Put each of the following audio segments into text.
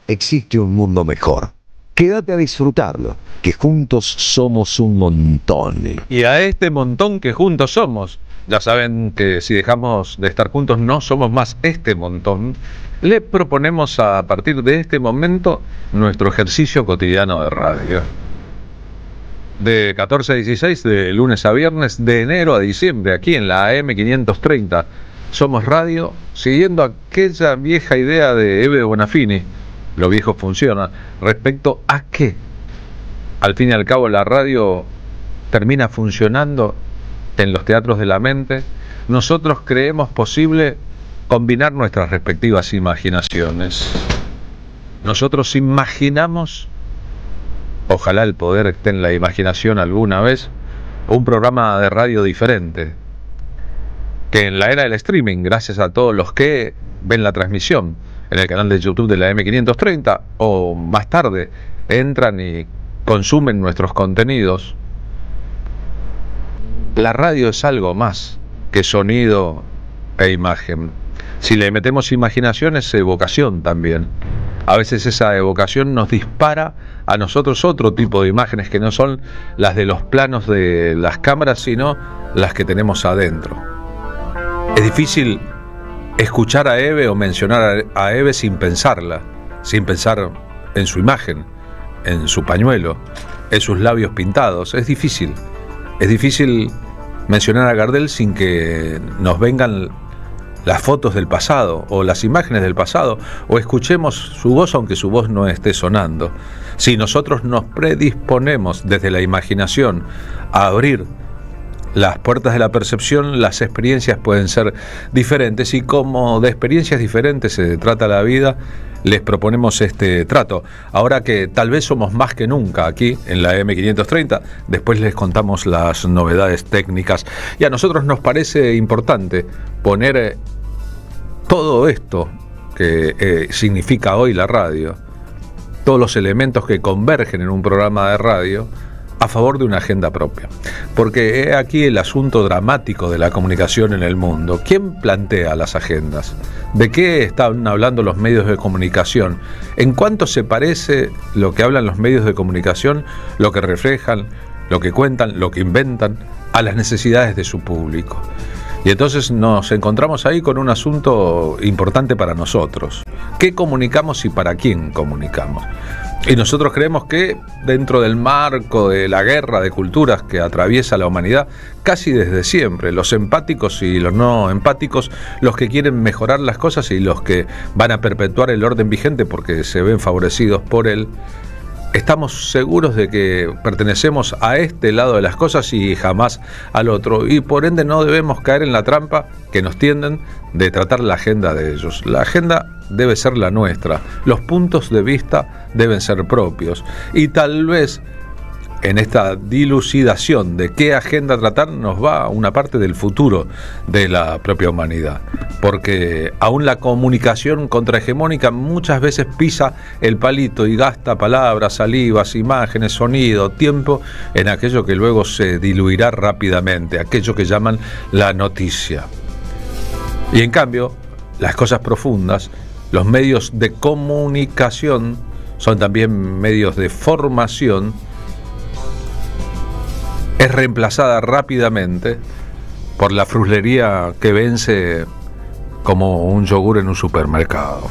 existe un mundo mejor. Quédate a disfrutarlo, que juntos somos un montón. Y a este montón que juntos somos, ya saben que si dejamos de estar juntos no somos más este montón, le proponemos a partir de este momento nuestro ejercicio cotidiano de radio. De 14 a 16, de lunes a viernes, de enero a diciembre, aquí en la AM 530, somos radio, siguiendo aquella vieja idea de Eve Bonafini, lo viejo funciona, respecto a que, al fin y al cabo, la radio termina funcionando en los teatros de la mente. Nosotros creemos posible combinar nuestras respectivas imaginaciones. Nosotros imaginamos, ojalá el poder esté en la imaginación alguna vez, un programa de radio diferente, que en la era del streaming, gracias a todos los que ven la transmisión en el canal de YouTube de la M530 o más tarde entran y consumen nuestros contenidos, la radio es algo más que sonido e imagen. Si le metemos imaginación es evocación también. A veces esa evocación nos dispara a nosotros otro tipo de imágenes que no son las de los planos de las cámaras, sino las que tenemos adentro. Es difícil escuchar a Eve o mencionar a Eve sin pensarla, sin pensar en su imagen, en su pañuelo, en sus labios pintados. Es difícil mencionar a Gardel sin que nos vengan las fotos del pasado o las imágenes del pasado, o escuchemos su voz aunque su voz no esté sonando. Si nosotros nos predisponemos desde la imaginación a abrir las puertas de la percepción, las experiencias pueden ser diferentes, y como de experiencias diferentes se trata la vida, les proponemos este trato. Ahora que tal vez somos más que nunca aquí en la M530, después les contamos las novedades técnicas, y a nosotros nos parece importante poner todo esto que significa hoy la radio, todos los elementos que convergen en un programa de radio, a favor de una agenda propia. Porque he aquí el asunto dramático de la comunicación en el mundo. ¿Quién plantea las agendas? ¿De qué están hablando los medios de comunicación? ¿En cuánto se parece lo que hablan los medios de comunicación, lo que reflejan, lo que cuentan, lo que inventan, a las necesidades de su público? Y entonces nos encontramos ahí con un asunto importante para nosotros. ¿Qué comunicamos y para quién comunicamos? Y nosotros creemos que dentro del marco de la guerra de culturas que atraviesa la humanidad casi desde siempre, los empáticos y los no empáticos, los que quieren mejorar las cosas y los que van a perpetuar el orden vigente porque se ven favorecidos por él, estamos seguros de que pertenecemos a este lado de las cosas y jamás al otro, y por ende no debemos caer en la trampa que nos tienden de tratar la agenda de ellos. La agenda debe ser la nuestra, los puntos de vista deben ser propios, y tal vez en esta dilucidación de qué agenda tratar nos va una parte del futuro de la propia humanidad, porque aún la comunicación contrahegemónica muchas veces pisa el palito y gasta palabras, salivas, imágenes, sonido, tiempo en aquello que luego se diluirá rápidamente, aquello que llaman la noticia. Y en cambio, las cosas profundas, los medios de comunicación son también medios de formación, es reemplazada rápidamente por la fruslería que vence como un yogur en un supermercado.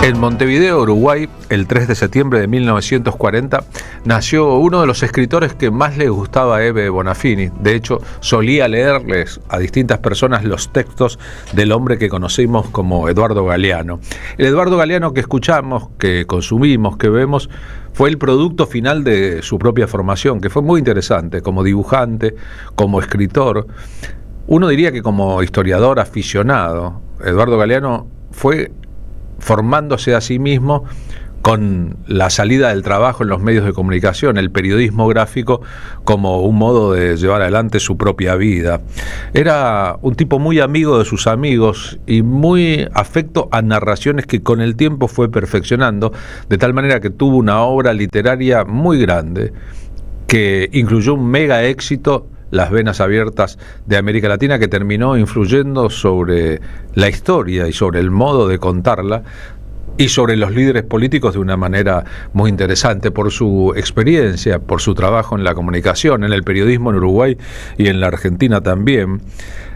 En Montevideo, Uruguay, el 3 de septiembre de 1940, nació uno de los escritores que más le gustaba a Eve Bonafini. De hecho, solía leerles a distintas personas los textos del hombre que conocimos como Eduardo Galeano. El Eduardo Galeano que escuchamos, que consumimos, que vemos, fue el producto final de su propia formación, que fue muy interesante, como dibujante, como escritor. Uno diría que como historiador aficionado, Eduardo Galeano fue formándose a sí mismo con la salida del trabajo en los medios de comunicación, el periodismo gráfico como un modo de llevar adelante su propia vida. Era un tipo muy amigo de sus amigos y muy afecto a narraciones que con el tiempo fue perfeccionando, de tal manera que tuvo una obra literaria muy grande que incluyó un mega éxito las venas abiertas de América Latina, que terminó influyendo sobre la historia y sobre el modo de contarla, y sobre los líderes políticos de una manera muy interesante, por su experiencia, por su trabajo en la comunicación, en el periodismo en Uruguay y en la Argentina también.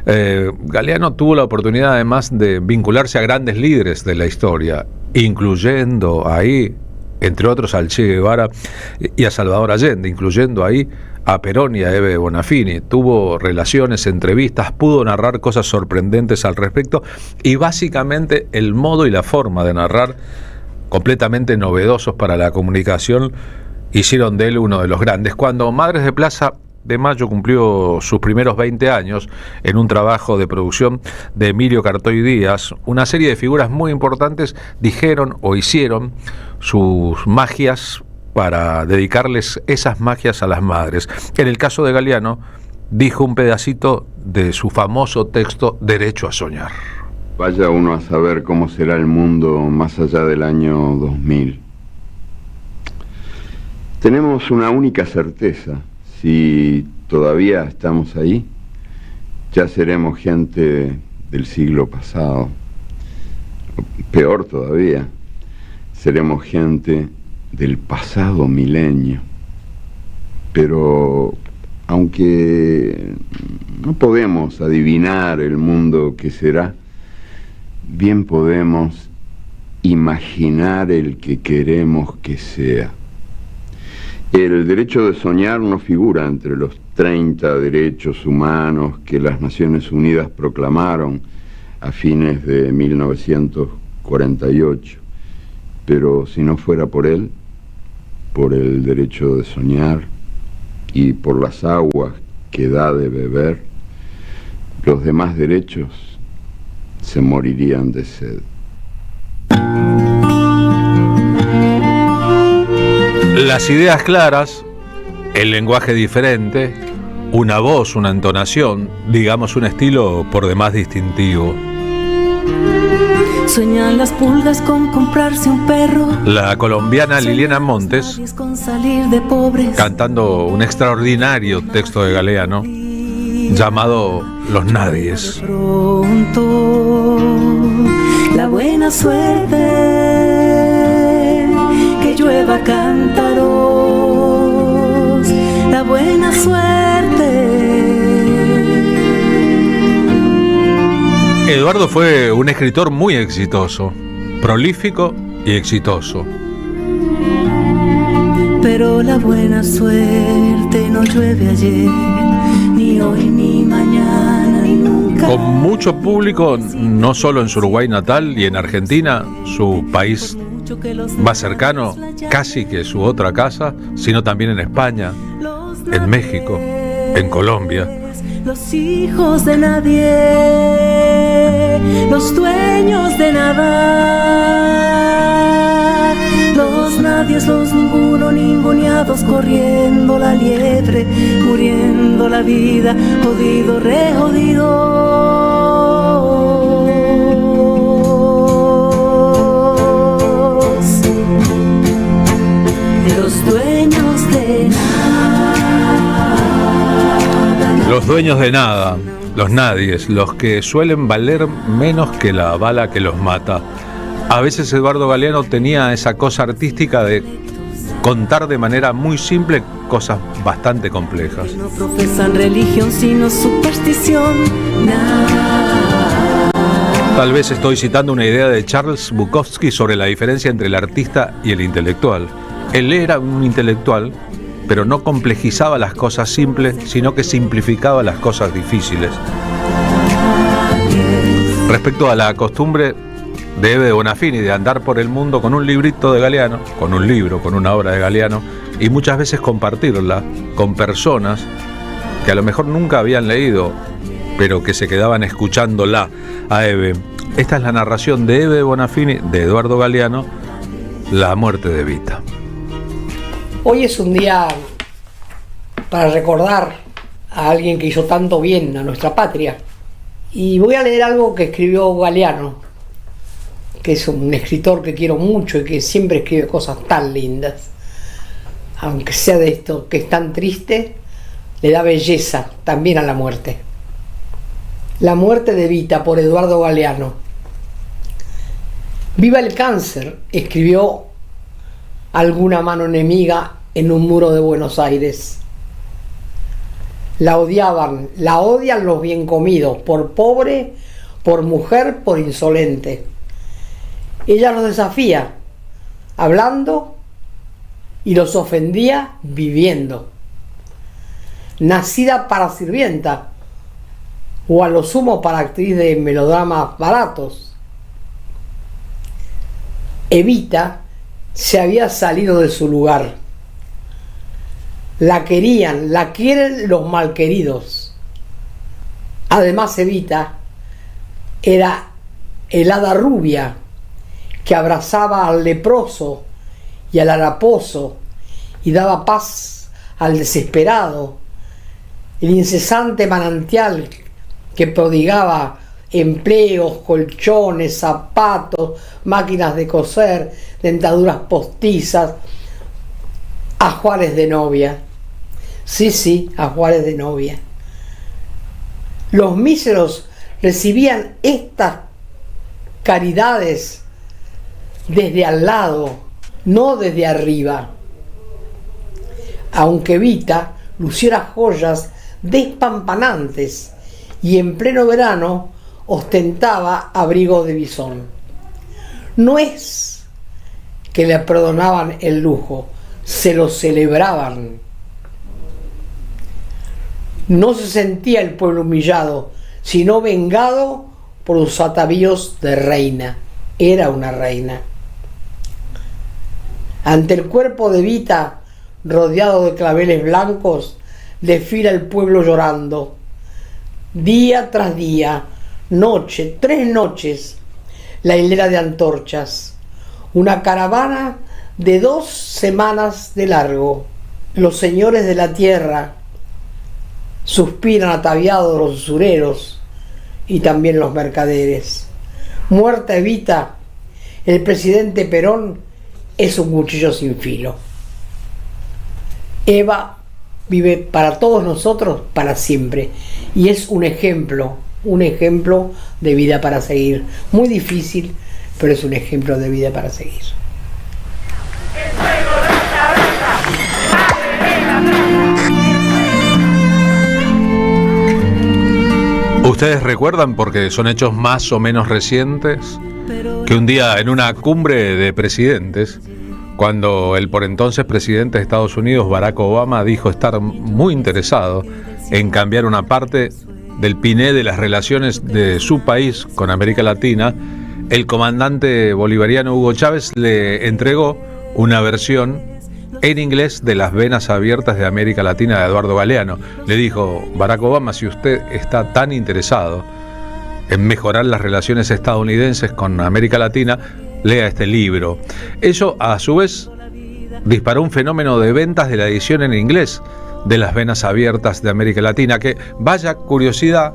Galeano tuvo la oportunidad además de vincularse a grandes líderes de la historia, incluyendo ahí, entre otros, al Che Guevara y a Salvador Allende, incluyendo ahí a Perón y a Eve Bonafini. Tuvo relaciones, entrevistas, pudo narrar cosas sorprendentes al respecto, y básicamente el modo y la forma de narrar, completamente novedosos para la comunicación, hicieron de él uno de los grandes. Cuando Madres de Plaza de Mayo cumplió sus primeros 20 años, en un trabajo de producción de Emilio Cartoy Díaz, una serie de figuras muy importantes dijeron o hicieron sus magias para dedicarles esas magias a las madres. En el caso de Galeano, dijo un pedacito de su famoso texto Derecho a Soñar. Vaya uno a saber cómo será el mundo más allá del año 2000. Tenemos una única certeza: si todavía estamos ahí, ya seremos gente del siglo pasado. Peor todavía, seremos gente del pasado milenio. Pero aunque no podemos adivinar el mundo que será, bien podemos imaginar el que queremos que sea. El derecho de soñar no figura entre los 30 derechos humanos que las Naciones Unidas proclamaron a fines de 1948, pero si no fuera por él, por el derecho de soñar y por las aguas que da de beber, los demás derechos se morirían de sed. Las ideas claras, el lenguaje diferente, una voz, una entonación, digamos un estilo por demás distintivo. Sueñan las pulgas con comprarse un perro. La colombiana Liliana Montes, con salir de pobres, cantando un extraordinario texto de Galeano llamado Los Nadies. Pronto, la buena suerte, que llueva cántaros, la buena suerte. Eduardo fue un escritor muy exitoso, prolífico y exitoso. Pero la buena suerte no llueve ayer, ni hoy, ni mañana, ni nunca. Con mucho público, no solo en su Uruguay natal y en Argentina, su país más cercano, casi que su otra casa, sino también en España, en México, en Colombia. Los hijos de nadie, los dueños de nada, los nadies, los ninguno, ninguneados, corriendo la liebre, muriendo la vida, jodido, re jodidos. Los dueños de nada. Los dueños de nada, los nadies, los que suelen valer menos que la bala que los mata. A veces Eduardo Galeano tenía esa cosa artística de contar de manera muy simple cosas bastante complejas. No profesan religión sino superstición. Tal vez estoy citando una idea de Charles Bukowski sobre la diferencia entre el artista y el intelectual. Él era un intelectual, pero no complejizaba las cosas simples, sino que simplificaba las cosas difíciles. Respecto a la costumbre de Eve Bonafini de andar por el mundo con un librito de Galeano, con un libro, con una obra de Galeano, y muchas veces compartirla con personas que a lo mejor nunca habían leído, pero que se quedaban escuchándola a Eve. Esta es la narración de Eve Bonafini, de Eduardo Galeano, La muerte de Evita. Hoy es un día para recordar a alguien que hizo tanto bien a nuestra patria. Y voy a leer algo que escribió Galeano, que es un escritor que quiero mucho y que siempre escribe cosas tan lindas. Aunque sea de esto que es tan triste, le da belleza también a la muerte. La muerte de Evita, por Eduardo Galeano. Viva el cáncer, escribió alguna mano enemiga en un muro de Buenos Aires. La odiaban, la odian los bien comidos, por pobre, por mujer, por insolente. Ella los desafía, hablando, y los ofendía viviendo. Nacida para sirvienta, o a lo sumo para actriz de melodramas baratos. Evita se había salido de su lugar. La querían, la quieren los malqueridos. Además, Evita era el hada rubia que abrazaba al leproso y al haraposo y daba paz al desesperado, el incesante manantial que prodigaba empleos, colchones, zapatos, máquinas de coser, dentaduras postizas, ajuares de novia. Sí, ajuares de novia. Los míseros recibían estas caridades desde al lado, no desde arriba. Aunque Evita luciera joyas despampanantes y en pleno verano ostentaba abrigo de bisón. No es que le perdonaban el lujo, se lo celebraban. No se sentía el pueblo humillado, sino vengado por los atavíos de reina. Era una reina. Ante el cuerpo de Evita, rodeado de claveles blancos, desfila el pueblo llorando. Día tras día, noche, 3 noches, la hilera de antorchas. Una caravana de 2 semanas de largo. Los señores de la tierra suspiran ataviados los usureros y también los mercaderes. Muerta Evita, el presidente Perón es un cuchillo sin filo. Eva vive para todos nosotros para siempre y es un ejemplo de vida para seguir. Muy difícil, pero es un ejemplo de vida para seguir. ¿Ustedes recuerdan, porque son hechos más o menos recientes, que un día en una cumbre de presidentes, cuando el por entonces presidente de Estados Unidos, Barack Obama, dijo estar muy interesado en cambiar una parte del piné de las relaciones de su país con América Latina, el comandante bolivariano Hugo Chávez le entregó una versión en inglés de Las venas abiertas de América Latina de Eduardo Galeano? Le dijo: Barack Obama, si usted está tan interesado en mejorar las relaciones estadounidenses con América Latina, lea este libro. Eso, a su vez, disparó un fenómeno de ventas de la edición en inglés de Las venas abiertas de América Latina, que, vaya curiosidad,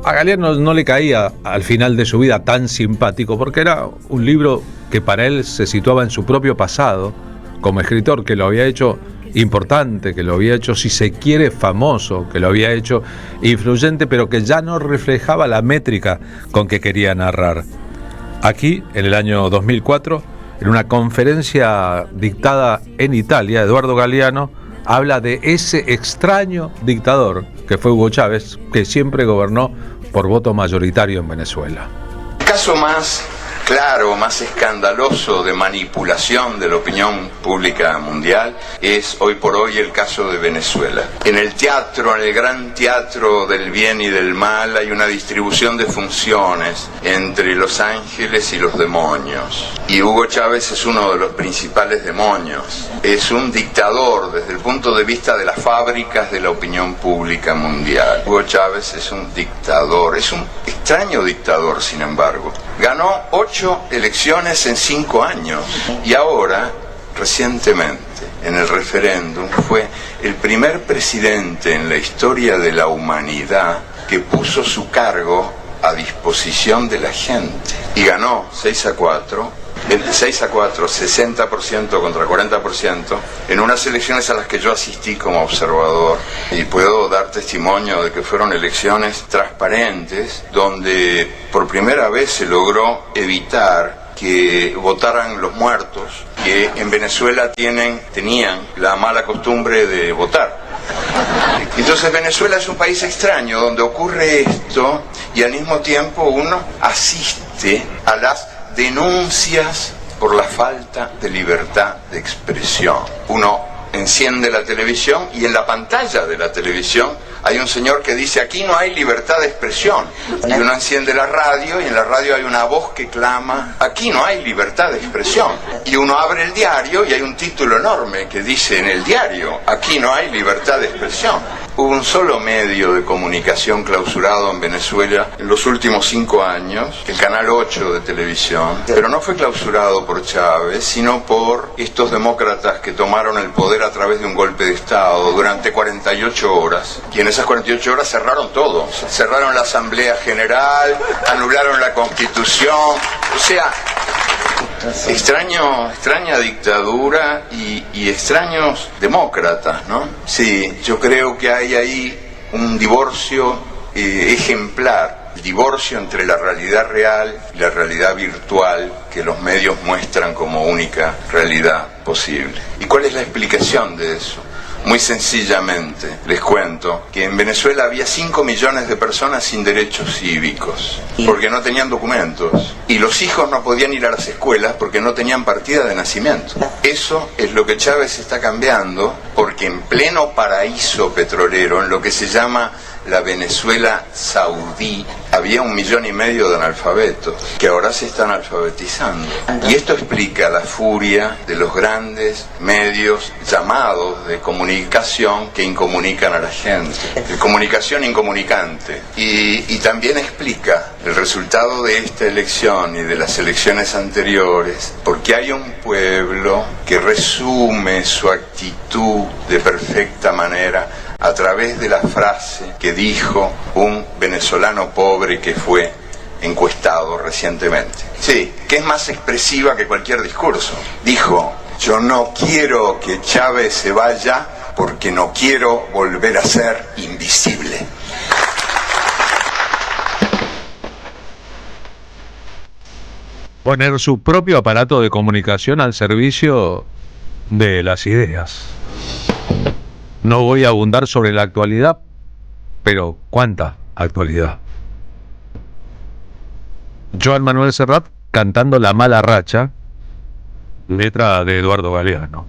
a Galeano no le caía al final de su vida tan simpático, porque era un libro que para él se situaba en su propio pasado como escritor, que lo había hecho importante, que lo había hecho, si se quiere, famoso, que lo había hecho influyente, pero que ya no reflejaba la métrica con que quería narrar. Aquí, en el año 2004, en una conferencia dictada en Italia, Eduardo Galeano habla de ese extraño dictador que fue Hugo Chávez, que siempre gobernó por voto mayoritario en Venezuela. El caso más claro, más escandaloso de manipulación de la opinión pública mundial es hoy por hoy el caso de Venezuela. En el teatro, en el gran teatro del bien y del mal, hay una distribución de funciones entre los ángeles y los demonios. Y Hugo Chávez es uno de los principales demonios. Es un dictador desde el punto de vista de las fábricas de la opinión pública mundial. Hugo Chávez es un dictador, es un extraño dictador, sin embargo. Ganó 8 elecciones en 5 años y ahora, recientemente, en el referéndum, fue el primer presidente en la historia de la humanidad que puso su cargo a disposición de la gente. Y ganó 6-4, 60% contra 40%, en unas elecciones a las que yo asistí como observador. Y puedo dar testimonio de que fueron elecciones transparentes, donde por primera vez se logró evitar que votaran los muertos, que en Venezuela tenían la mala costumbre de votar. Entonces Venezuela es un país extraño donde ocurre esto y al mismo tiempo uno asiste a las denuncias por la falta de libertad de expresión. Uno enciende la televisión y en la pantalla de la televisión hay un señor que dice: aquí no hay libertad de expresión. Y uno enciende la radio y en la radio hay una voz que clama: aquí no hay libertad de expresión. Y uno abre el diario y hay un título enorme que dice en el diario: aquí no hay libertad de expresión. Hubo un solo medio de comunicación clausurado en Venezuela en los últimos 5 años, el Canal 8 de televisión, pero no fue clausurado por Chávez, sino por estos demócratas que tomaron el poder a través de un golpe de Estado durante 48 horas. Y en esas 48 horas cerraron todo. Cerraron la Asamblea General, anularon la Constitución, o sea, extraña dictadura y extraños demócratas, ¿no? Sí, yo creo que hay ahí un divorcio ejemplar, el divorcio entre la realidad real y la realidad virtual que los medios muestran como única realidad posible. ¿Y cuál es la explicación de eso? Muy sencillamente, les cuento que en Venezuela había 5 millones de personas sin derechos cívicos, porque no tenían documentos, y los hijos no podían ir a las escuelas porque no tenían partida de nacimiento. Eso es lo que Chávez está cambiando, porque en pleno paraíso petrolero, en lo que se llama la Venezuela saudí, había 1,5 millones de analfabetos que ahora se están alfabetizando. Y esto explica la furia de los grandes medios llamados de comunicación que incomunican a la gente, de comunicación incomunicante. Y también explica el resultado de esta elección y de las elecciones anteriores, porque hay un pueblo que resume su actitud de perfecta manera a través de la frase que dijo un venezolano pobre que fue encuestado recientemente. Sí, que es más expresiva que cualquier discurso. Dijo: yo no quiero que Chávez se vaya porque no quiero volver a ser invisible. Poner su propio aparato de comunicación al servicio de las ideas. No voy a abundar sobre la actualidad, pero ¿cuánta actualidad? Joan Manuel Serrat cantando La mala racha, letra de Eduardo Galeano.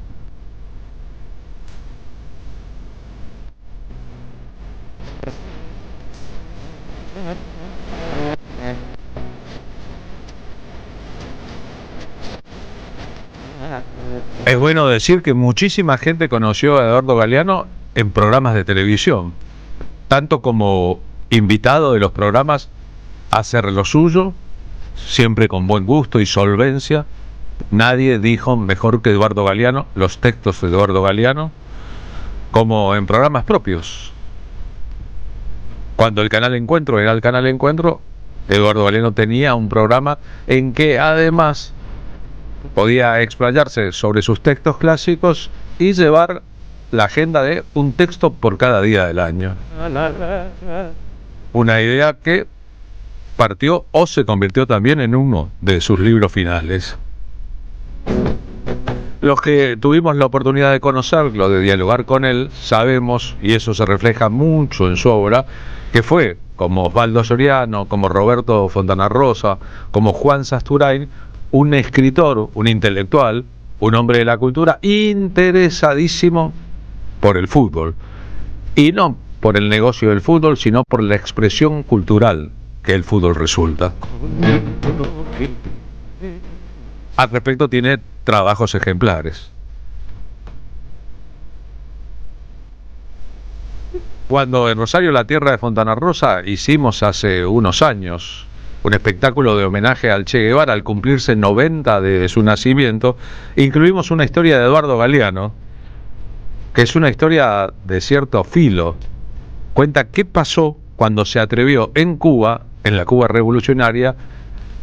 Es bueno decir que muchísima gente conoció a Eduardo Galeano en programas de televisión, tanto como invitado de los programas a hacer lo suyo, siempre con buen gusto y solvencia. Nadie dijo mejor que Eduardo Galeano los textos de Eduardo Galeano, como en programas propios. Cuando el Canal Encuentro era el Canal Encuentro, Eduardo Galeano tenía un programa en que además podía explayarse sobre sus textos clásicos y llevar la agenda de un texto por cada día del año. Una idea que partió o se convirtió también en uno de sus libros finales. Los que tuvimos la oportunidad de conocerlo, de dialogar con él, sabemos, y eso se refleja mucho en su obra, que fue, como Osvaldo Soriano, como Roberto Fontana Rosa, como Juan Sasturain, un escritor, un intelectual, un hombre de la cultura interesadísimo por el fútbol. Y no por el negocio del fútbol, sino por la expresión cultural que el fútbol resulta. Al respecto tiene trabajos ejemplares. Cuando en Rosario, la tierra de Fontana Rosa, hicimos hace unos años un espectáculo de homenaje al Che Guevara al cumplirse 90 de su nacimiento, incluimos una historia de Eduardo Galeano, que es una historia de cierto filo. Cuenta qué pasó cuando se atrevió en Cuba, en la Cuba revolucionaria,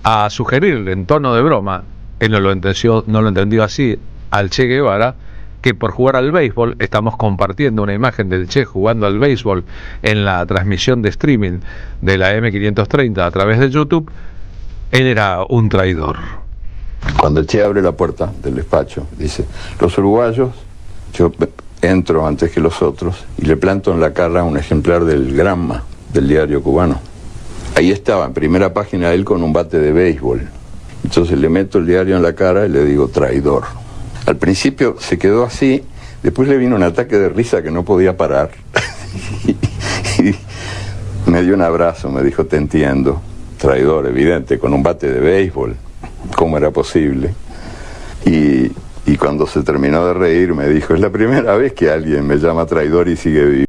a sugerir en tono de broma, él no lo entendió así, al Che Guevara, que por jugar al béisbol, estamos compartiendo una imagen del Che jugando al béisbol en la transmisión de streaming de la M530 a través de YouTube, él era un traidor. Cuando el Che abre la puerta del despacho, dice, los uruguayos, yo entro antes que los otros y le planto en la cara un ejemplar del Granma, del diario cubano. Ahí estaba, en primera página, él con un bate de béisbol. Entonces le meto el diario en la cara y le digo, traidor. Al principio se quedó así, después le vino un ataque de risa que no podía parar. Y me dio un abrazo, me dijo, te entiendo, traidor, evidente, con un bate de béisbol. ¿Cómo era posible? Y cuando se terminó de reír me dijo, es la primera vez que alguien me llama traidor y sigue vivo.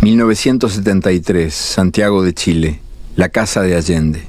...1973, Santiago de Chile, la Casa de Allende.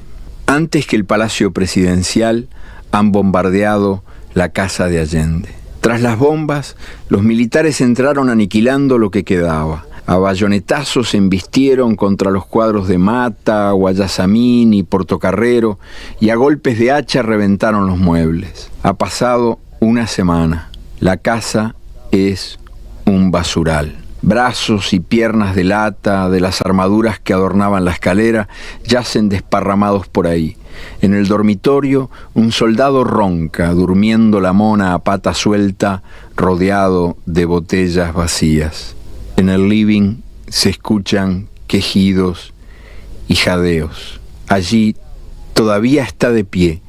Antes que el Palacio Presidencial, han bombardeado la Casa de Allende. Tras las bombas, los militares entraron aniquilando lo que quedaba. A bayonetazos se embistieron contra los cuadros de Mata, Guayasamín y Portocarrero, y a golpes de hacha reventaron los muebles. Ha pasado una semana. La casa es un basural. Brazos y piernas de lata de las armaduras que adornaban la escalera yacen desparramados por ahí. En el dormitorio, un soldado ronca, durmiendo la mona a pata suelta, rodeado de botellas vacías. En el living se escuchan quejidos y jadeos. Allí todavía está de pie,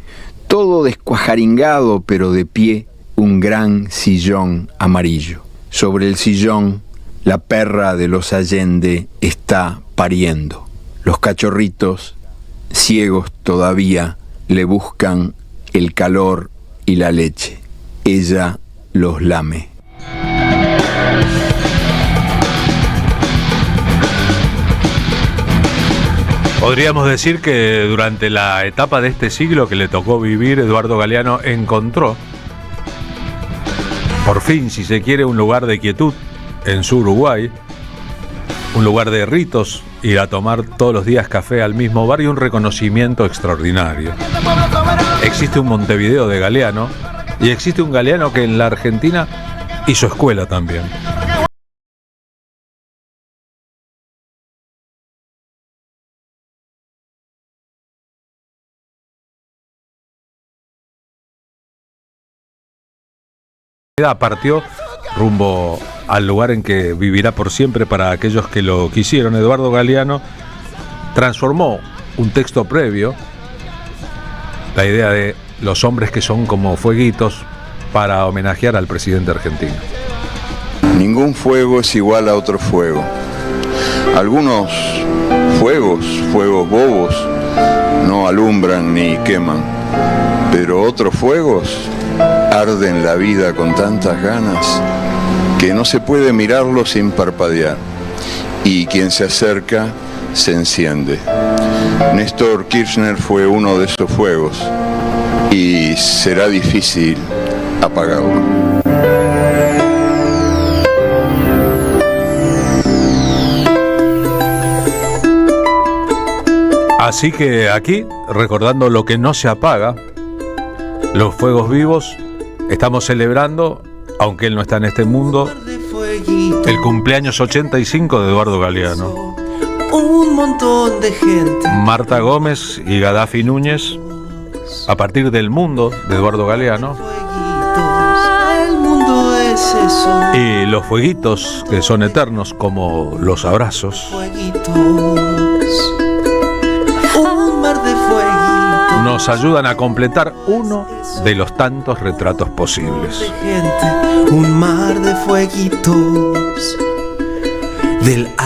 todo descuajaringado, pero de pie, un gran sillón amarillo. Sobre el sillón, la perra de los Allende está pariendo. Los cachorritos, ciegos todavía, le buscan el calor y la leche. Ella los lame. Podríamos decir que durante la etapa de este siglo que le tocó vivir, Eduardo Galeano encontró, por fin, si se quiere, un lugar de quietud en su Uruguay, un lugar de ritos, ir a tomar todos los días café al mismo bar y un reconocimiento extraordinario. Existe un Montevideo de Galeano y existe un Galeano que en la Argentina hizo escuela también. partió rumbo al lugar en que vivirá por siempre para aquellos que lo quisieron. Eduardo Galeano transformó un texto previo, la idea de los hombres que son como fueguitos, para homenajear al presidente argentino. Ningún fuego es igual a otro fuego. Algunos fuegos bobos, no alumbran ni queman, pero otros fuegos arden la vida con tantas ganas que no se puede mirarlo sin parpadear, y quien se acerca se enciende. Néstor Kirchner fue uno de esos fuegos y será difícil apagarlo. Así que aquí, recordando lo que no se apaga, los fuegos vivos, estamos celebrando, aunque él no está en este mundo, el cumpleaños 85 de Eduardo Galeano. Un montón de gente. Marta Gómez y Gaddafi Núñez, a partir del mundo de Eduardo Galeano. El mundo es eso. Y los fueguitos que son eternos, como los abrazos, Fueguitos. Un mar de fueguitos. nos ayudan a completar uno de los tantos retratos posibles. De gente. Un mar de fueguitos. Del